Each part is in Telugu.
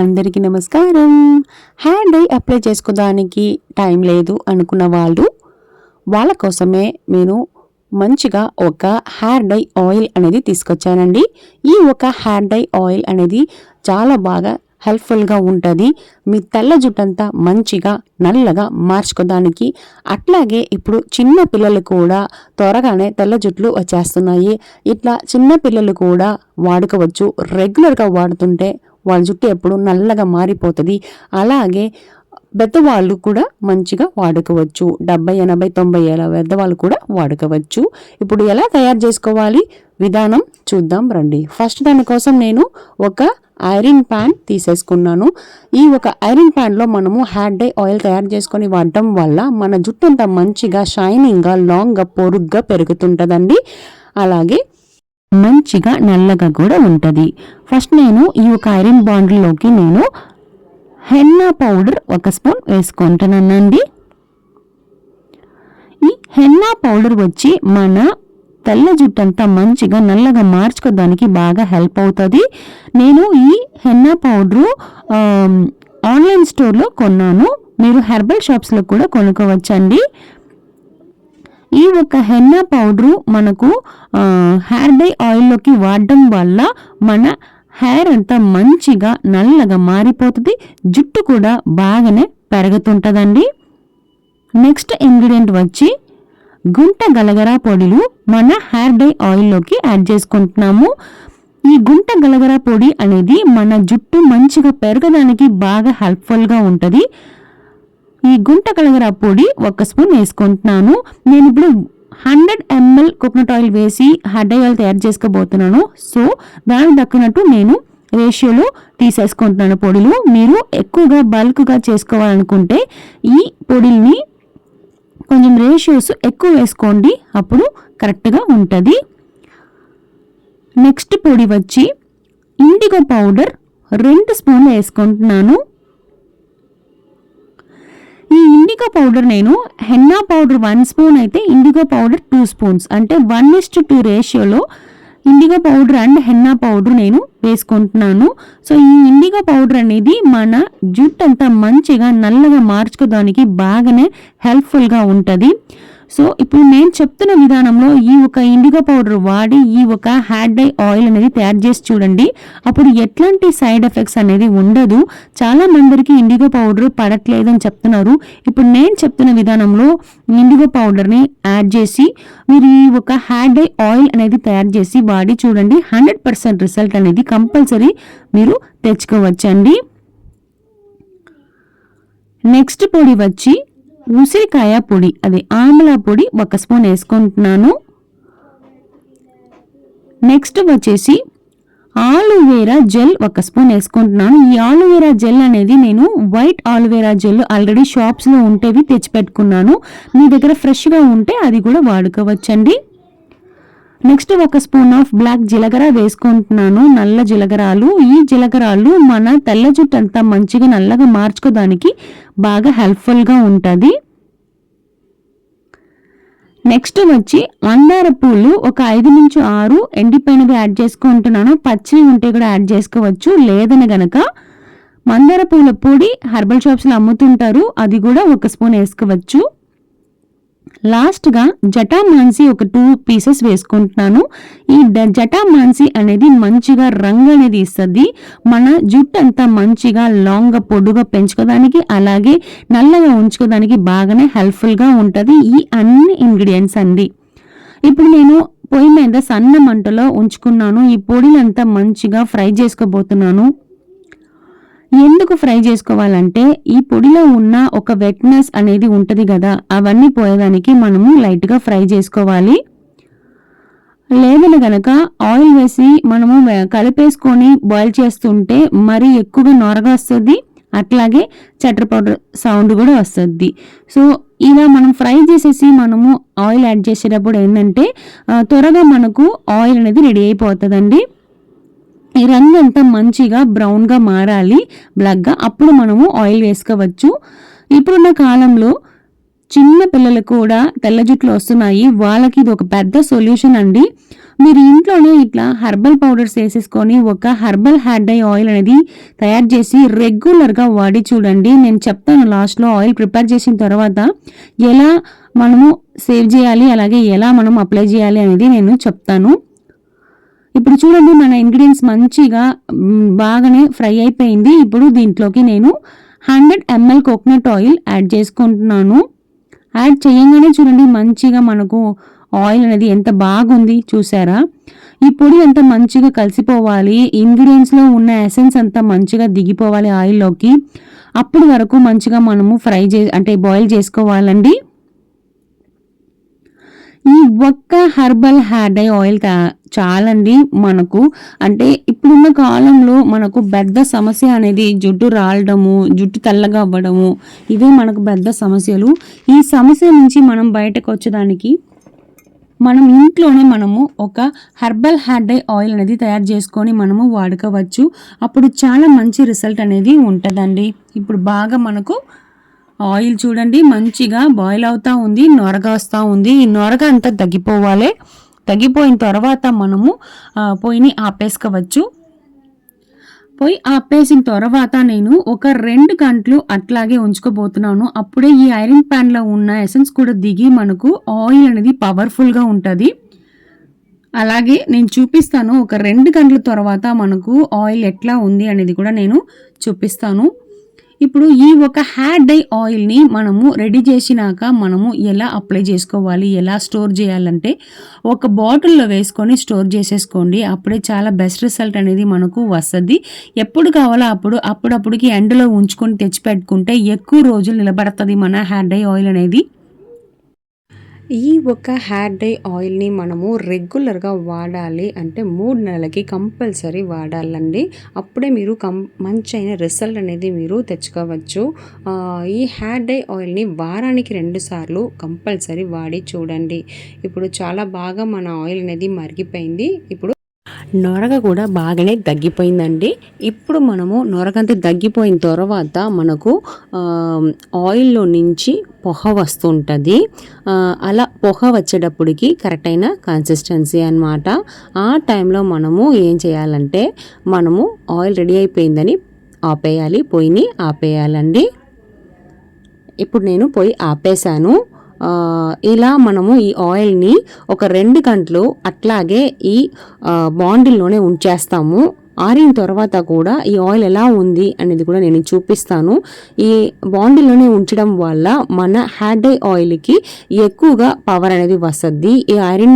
అందరికీ నమస్కారం. హెయిర్ డై అప్లై చేసుకోవడానికి టైం లేదు అనుకున్న వాళ్ళ కోసమే నేను మంచిగా ఒక హెయిర్ డై ఆయిల్ అనేది తీసుకొచ్చానండి. ఈ ఒక హెయిర్ డై ఆయిల్ అనేది చాలా బాగా హెల్ప్ఫుల్గా ఉంటుంది. మీ తెల్ల జుట్టంతా మంచిగా నల్లగా మార్చుకోవడానికి. అట్లాగే ఇప్పుడు చిన్న పిల్లలు కూడా త్వరగానే తెల్ల జుట్లు వచ్చేస్తున్నాయి. ఇట్లా చిన్న పిల్లలు కూడా వాడుకోవచ్చు. రెగ్యులర్గా వాడుతుంటే వాళ్ళ జుట్టు ఎప్పుడు నల్లగా మారిపోతుంది. అలాగే పెద్దవాళ్ళు కూడా మంచిగా వాడుకోవచ్చు. 70, 80, 90 ఏళ్ళ పెద్దవాళ్ళు కూడా వాడుకోవచ్చు. ఇప్పుడు ఎలా తయారు చేసుకోవాలి విధానం చూద్దాం రండి. ఫస్ట్ దానికోసం నేను ఒక ఐరన్ ప్యాన్ తీసేసుకున్నాను. ఈ ఒక ఐరన్ ప్యాన్లో మనము హెయిర్ డై ఆయిల్ తయారు చేసుకొని వాడడం వల్ల మన జుట్టు అంతా మంచిగా షైనింగ్గా లాంగ్గా పొరుగ్గా పెరుగుతుంటుందండి. అలాగే మంచిగా నల్లగా కూడా ఉంటుంది. ఫస్ట్ నేను ఈ ఒక ఐరన్ బాండ్లోకి నేను హెన్నా పౌడర్ 1 స్పూన్ వేసుకుంటున్నానండి. ఈ హెన్నా పౌడర్ వచ్చి మన తెల్ల జుట్టంతా మంచిగా నల్లగా మార్చుకోవడానికి బాగా హెల్ప్ అవుతుంది. నేను ఈ హెన్నా పౌడరు ఆన్లైన్ స్టోర్లో కొన్నాను. మీరు హెర్బల్ షాప్స్లో కూడా కొనుక్కోవచ్చండి. ఈ ఒక హెన్నా పౌడరు మనకు హెయిర్ డై ఆయిల్లోకి వాడడం వల్ల మన హెయిర్ అంతా మంచిగా నల్లగా మారిపోతుంది. జుట్టు కూడా బాగానే పెరుగుతుంటుందండి. నెక్స్ట్ ఇంగ్రీడియంట్ వచ్చి గుంట గలగరా పొడిలు మన హెయిర్ డై ఆయిల్లోకి యాడ్ చేసుకుంటున్నాము. ఈ గుంట గలగరా పొడి అనేది మన జుట్టు మంచిగా పెరగడానికి బాగా హెల్ప్ఫుల్గా ఉంటుంది. ఈ గుంట గలగరా పొడి 1 స్పూన్ వేసుకుంటున్నాను. నేను ఇప్పుడు 100 ml కోకోనట్ ఆయిల్ వేసి హెయిర్ డై ఆయిల్ తయారు చేసుకోబోతున్నాను. సో దానికి దక్కినట్టు నేను రేషియోలో తీసేసుకుంటున్నాను పొడిలు. మీరు ఎక్కువగా బల్క్గా చేసుకోవాలనుకుంటే ఈ పొడిల్ని కొంచెం రేషియోస్ ఎక్కువ వేసుకోండి, అప్పుడు కరెక్ట్గా ఉంటుంది. నెక్స్ట్ పొడి వచ్చి ఇండిగో పౌడర్ 2 స్పూన్లు వేసుకుంటున్నాను. ఈ ఇండిగో పౌడర్ నేను హెన్నా పౌడర్ 1 స్పూన్ అయితే ఇండిగో పౌడర్ 2 స్పూన్స్ అంటే 1:2 రేషియోలో IndiGo powder and henna powder నేను వేసుకుంటున్నాను. సో ఈ ఇండిగో పౌడర్ అనేది మన జుట్టు అంతా మంచిగా నల్లగా మార్చుకోవడానికి బాగానే హెల్ప్ఫుల్గా ఉంటుంది. సో ఇప్పుడు నేను చెప్తున్న విధానంలో ఈ ఒక ఇండిగో పౌడర్ వాడి ఈ ఒక హెయిర్ డై ఆయిల్ అనేది తయారు చేసి చూడండి. అప్పుడు ఎట్లాంటి సైడ్ ఎఫెక్ట్స్ అనేది ఉండదు. చాలా మందికి ఇండిగో పౌడర్ పడట్లేదు అని చెప్తున్నారు. ఇప్పుడు నేను చెప్తున్న విధానంలో ఇండిగో పౌడర్ని యాడ్ చేసి మీరు ఈ ఒక హెయిర్ డై ఆయిల్ అనేది తయారు చేసి వాడి చూడండి. 100% రిజల్ట్ అనేది కంపల్సరీ మీరు తెచ్చుకోవచ్చండి. నెక్స్ట్ పొడి వచ్చి ఉసిరికాయ పొడి, అది ఆమ్లా పొడి 1 స్పూన్ వేసుకుంటున్నాను. నెక్స్ట్ వచ్చేసి ఆలోవేరా జెల్ 1 స్పూన్ వేసుకుంటున్నాను. ఈ ఆలోవేరా జెల్ అనేది నేను వైట్ ఆలోవేరా జెల్ ఆల్రెడీ షాప్స్లో ఉంటేవి తెచ్చిపెట్టుకున్నాను. మీ దగ్గర ఫ్రెష్గా ఉంటే అది కూడా వాడుకోవచ్చండి. నెక్స్ట్ 1 స్పూన్ ఆఫ్ బ్లాక్ జీలకర్ర వేసుకుంటున్నాను. నల్ల జీలకర్రలు. ఈ జీలకర్రలు మన తెల్ల జుట్టు అంతా మంచిగా నల్లగా మార్చుకోవడానికి బాగా హెల్ప్ఫుల్గా ఉంటుంది. నెక్స్ట్ వచ్చి మందార పూలు ఒక 5 నుంచి 6 ఎండిపోయినవి యాడ్ చేసుకుంటున్నాను. పచ్చివి ఉంటే కూడా యాడ్ చేసుకోవచ్చు. లేదని గనక మందార పూల పొడి హెర్బల్ షాప్స్లో అమ్ముతుంటారు, అది కూడా 1 స్పూన్ వేసుకోవచ్చు. లాస్ట్గా జటామాన్సి ఒక 2 పీసెస్ వేసుకుంటున్నాను. ఈ జటామాన్సి అనేది మంచిగా రంగు అనేది ఇస్తుంది. మన జుట్టు అంతా మంచిగా లాంగ్గా పొడుగా పెంచుకోవడానికి అలాగే నల్లగా ఉంచుకోవడానికి బాగానే హెల్ప్ఫుల్గా ఉంటుంది ఈ అన్ని ఇంగ్రీడియంట్స్ అండి. ఇప్పుడు నేను పొయ్యి మీద సన్న మంటలో ఉంచుకున్నాను. ఈ పొడిలంతా మంచిగా ఫ్రై చేసుకోబోతున్నాను. ఎందుకు ఫ్రై చేసుకోవాలంటే ఈ పొడిలో ఉన్న ఒక వెట్నెస్ అనేది ఉంటుంది కదా, అవన్నీ పోయేదానికి మనము లైట్గా ఫ్రై చేసుకోవాలి. లేదని గనక ఆయిల్ వేసి మనము కలిపేసుకొని బాయిల్ చేస్తుంటే మరీ ఎక్కువగా నొరగా వస్తుంది, అట్లాగే చట్టర్ పౌడర్ సౌండ్ కూడా వస్తుంది. సో ఇలా మనం ఫ్రై చేసేసి మనము ఆయిల్ యాడ్ చేసేటప్పుడు ఏంటంటే త్వరగా మనకు ఆయిల్ అనేది రెడీ అయిపోతుందండి. ఈ రంగు అంతా మంచిగా బ్రౌన్గా మారాలి, బ్లాక్గా, అప్పుడు మనము ఆయిల్ వేసుకోవచ్చు. ఇప్పుడున్న కాలంలో చిన్న పిల్లలు కూడా తెల్ల జుట్లు వస్తున్నాయి, వాళ్ళకి ఇది ఒక పెద్ద సొల్యూషన్ అండి. మీరు ఇంట్లోనే ఇట్లా హెర్బల్ పౌడర్స్ వేసేసుకొని ఒక హెర్బల్ హెయిర్ డై ఆయిల్ అనేది తయారు చేసి రెగ్యులర్గా వాడి చూడండి. నేను చెప్తాను లాస్ట్లో ఆయిల్ ప్రిపేర్ చేసిన తర్వాత ఎలా మనము సేవ్ చేయాలి, అలాగే ఎలా మనం అప్లై చేయాలి అనేది నేను చెప్తాను. ఇప్పుడు చూడండి మన ఇంగ్రీడియంట్స్ మంచిగా బాగానే ఫ్రై అయిపోయింది. ఇప్పుడు దీంట్లోకి నేను 100 ml కోకోనట్ ఆయిల్ యాడ్ చేసుకుంటున్నాను. యాడ్ చేయంగానే చూడండి మంచిగా మనకు ఆయిల్ అనేది ఎంత బాగుంది చూసారా. ఈ పొడి అంతా మంచిగా కలిసిపోవాలి, ఇంగ్రీడియంట్స్లో ఉన్న ఎసెన్స్ అంతా మంచిగా దిగిపోవాలి ఆయిల్లోకి. అప్పుడు వరకు మంచిగా మనము బాయిల్ చేసుకోవాలండి. ఈ ఒక్క హెర్బల్ హెయిర్ డై ఆయిల్ చాలండి మనకు. అంటే ఇప్పుడున్న కాలంలో మనకు పెద్ద సమస్య అనేది జుట్టు రాలడము, జుట్టు తెల్లగా అవ్వడము, ఇవే మనకు పెద్ద సమస్యలు. ఈ సమస్య నుంచి మనం బయటకు వచ్చేదానికి మనం ఇంట్లోనే మనము ఒక హెర్బల్ హెయిర్ డై ఆయిల్ అనేది తయారు చేసుకొని మనము వాడుకోవచ్చు. అప్పుడు చాలా మంచి రిజల్ట్ అనేది ఉంటుందండి. ఇప్పుడు బాగా మనకు ఆయిల్ చూడండి మంచిగా బాయిల్ అవుతూ ఉంది, నొరగ వస్తూ ఉంది. ఈ నొరగ అంతా తగ్గిపోవాలి. తగ్గిపోయిన తర్వాత మనము పొయ్యిని ఆపేసుకోవచ్చు. పొయ్యి ఆపేసిన తర్వాత నేను ఒక 2 గంటలు అట్లాగే ఉంచుకోబోతున్నాను. అప్పుడే ఈ ఐరన్ ప్యాన్లో ఉన్న ఎసెన్స్ కూడా దిగి మనకు ఆయిల్ అనేది పవర్ఫుల్గా ఉంటుంది. అలాగే నేను చూపిస్తాను ఒక 2 గంటల తర్వాత మనకు ఆయిల్ ఎట్లా ఉంది అనేది కూడా నేను చూపిస్తాను. ఇప్పుడు ఈ ఒక హెయిర్ డై ఆయిల్ని మనము రెడీ చేసినాక మనము ఎలా అప్లై చేసుకోవాలి, ఎలా స్టోర్ చేయాలంటే ఒక బాటిల్లో వేసుకొని స్టోర్ చేసేసుకోండి. అప్పుడే చాలా బెస్ట్ రిజల్ట్ అనేది మనకు వస్తుంది. ఎప్పుడు కావాలో అప్పుడప్పుడుకి ఎండలో ఉంచుకొని తెచ్చిపెట్టుకుంటే ఎక్కువ రోజులు నిలబడుతుంది మన హెయిర్ డై ఆయిల్ అనేది. ఈ ఒక హెయిర్ డై ఆయిల్ని మనము రెగ్యులర్గా వాడాలి అంటే 3 నెలలకి కంపల్సరీ వాడాలండి. అప్పుడే మీరు మంచి రిజల్ట్ అనేది మీరు తెచ్చుకోవచ్చు. ఈ హెయిర్ డై ఆయిల్ని వారానికి 2 సార్లు కంపల్సరీ వాడి చూడండి. ఇప్పుడు చాలా బాగా మన ఆయిల్ అనేది మరిగిపోయింది. ఇప్పుడు నొరగ కూడా బాగానే తగ్గిపోయిందండి. ఇప్పుడు మనము నొరగంతా తగ్గిపోయిన తర్వాత మనకు ఆయిల్లో నుంచి పొగ వస్తుంటుంది. అలా పొగ వచ్చేటప్పటికి కరెక్ట్ అయిన కన్సిస్టెన్సీ అన్నమాట. ఆ టైంలో మనము ఏం చేయాలంటే మనము ఆయిల్ రెడీ అయిపోయిందని ఆపేయాలి, పొయ్యిని ఆపేయాలండి. ఇప్పుడు నేను పొయ్యి ఆపేసాను. ఇలా మనము ఈ ఆయిల్ని ఒక 2 గంటలు అట్లాగే ఈ బాండిల్లోనే ఉంచేస్తాము. ఆరిన తర్వాత కూడా ఈ ఆయిల్ ఎలా ఉంది అనేది కూడా నేను చూపిస్తాను. ఈ బాండిల్లోనే ఉంచడం వల్ల మన హెయిర్ డై ఆయిల్కి ఎక్కువగా పవర్ అనేది వస్తుంది. ఈ ఐరన్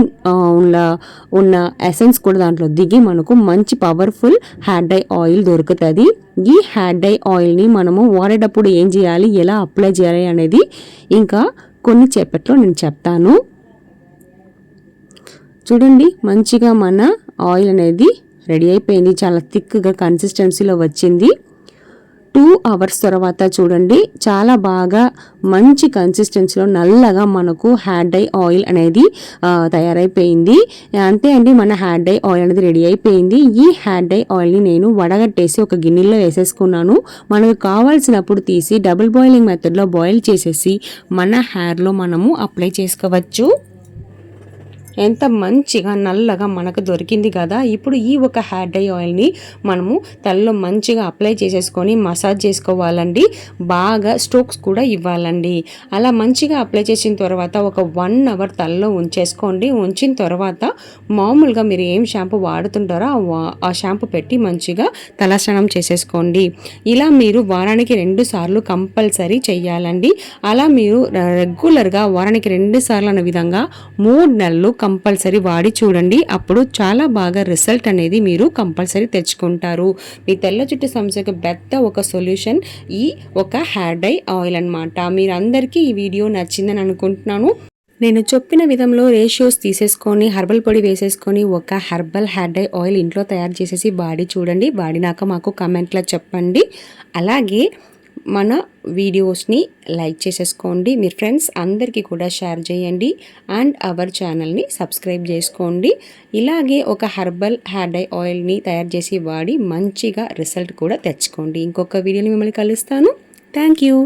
ఉన్న ఎసెన్స్ కూడా దాంట్లో దిగి మనకు మంచి పవర్ఫుల్ హెయిర్ డై ఆయిల్ దొరుకుతుంది. ఈ హెయిర్ డై ఆయిల్ని మనము వాడేటప్పుడు ఏం చేయాలి, ఎలా అప్లై చేయాలి అనేది ఇంకా కొన్ని చేపట్లో నేను చెప్తాను. చూడండి మంచిగా మన ఆయిల్ అనేది రెడీ అయిపోయింది. చాలా థిక్గా కన్సిస్టెన్సీలో వచ్చింది. 2 అవర్స్ తర్వాత చూడండి చాలా బాగా మంచి కన్సిస్టెన్సీలో నల్లగా మనకు హెయిర్ డై ఆయిల్ అనేది తయారైపోయింది. అంతే అండి, మన హెయిర్ డై ఆయిల్ అనేది రెడీ అయిపోయింది. ఈ హెయిర్ డై ఆయిల్ని నేను వడగట్టేసి ఒక గిన్నెలో వేసేసుకున్నాను. మనకు కావాల్సినప్పుడు తీసి డబుల్ బాయిలింగ్ మెథడ్లో బాయిల్ చేసేసి మన హెయిర్లో మనము అప్లై చేసుకోవచ్చు. ఎంత మంచిగా నల్లగా మనకు దొరికింది కదా. ఇప్పుడు ఈ ఒక హెయిర్ డై ఆయిల్ని మనము తలలో మంచిగా అప్లై చేసేసుకొని మసాజ్ చేసుకోవాలండి. బాగా స్ట్రోక్స్ కూడా ఇవ్వాలండి. అలా మంచిగా అప్లై చేసిన తర్వాత ఒక 1 అవర్ తలలో ఉంచేసుకోండి. ఉంచిన తర్వాత మామూలుగా మీరు ఏం షాంపూ వాడుతుంటారో ఆ షాంపూ పెట్టి మంచిగా తలస్నానం చేసేసుకోండి. ఇలా మీరు వారానికి 2 సార్లు కంపల్సరీ చెయ్యాలండి. అలా మీరు రెగ్యులర్గా వారానికి 2 సార్లు అనే విధంగా 3 నెలలు కంపల్సరీ వాడి చూడండి. అప్పుడు చాలా బాగా రిజల్ట్ అనేది మీరు కంపల్సరీ తెచ్చుకుంటారు. మీ తెల్ల జుట్టు సమస్యకు పెద్ద ఒక సొల్యూషన్ ఈ ఒక హెయిర్ డై ఆయిల్ అన్నమాట. మీరందరికీ ఈ వీడియో నచ్చిందని అనుకుంటున్నాను. నేను చెప్పిన విధంలో రేషియోస్ తీసేసుకొని హెర్బల్ పొడి వేసేసుకొని ఒక హెర్బల్ హెయిర్ డై ఆయిల్ ఇంట్లో తయారు చేసేసి వాడి చూడండి. వాడినాక మాకు కామెంట్లో చెప్పండి. అలాగే మన వీడియోస్ని లైక్ చేసేసుకోండి. మీ ఫ్రెండ్స్ అందరికీ కూడా షేర్ చేయండి. అండ్ అవర్ ఛానల్ని సబ్స్క్రైబ్ చేసుకోండి. ఇలాగే ఒక హెర్బల్ హెయిర్ డై ఆయిల్ని తయారు చేసి వాడి మంచిగా రిజల్ట్ కూడా తెచ్చుకోండి. ఇంకొక వీడియోని మిమ్మల్ని కలుస్తాను. Thank you.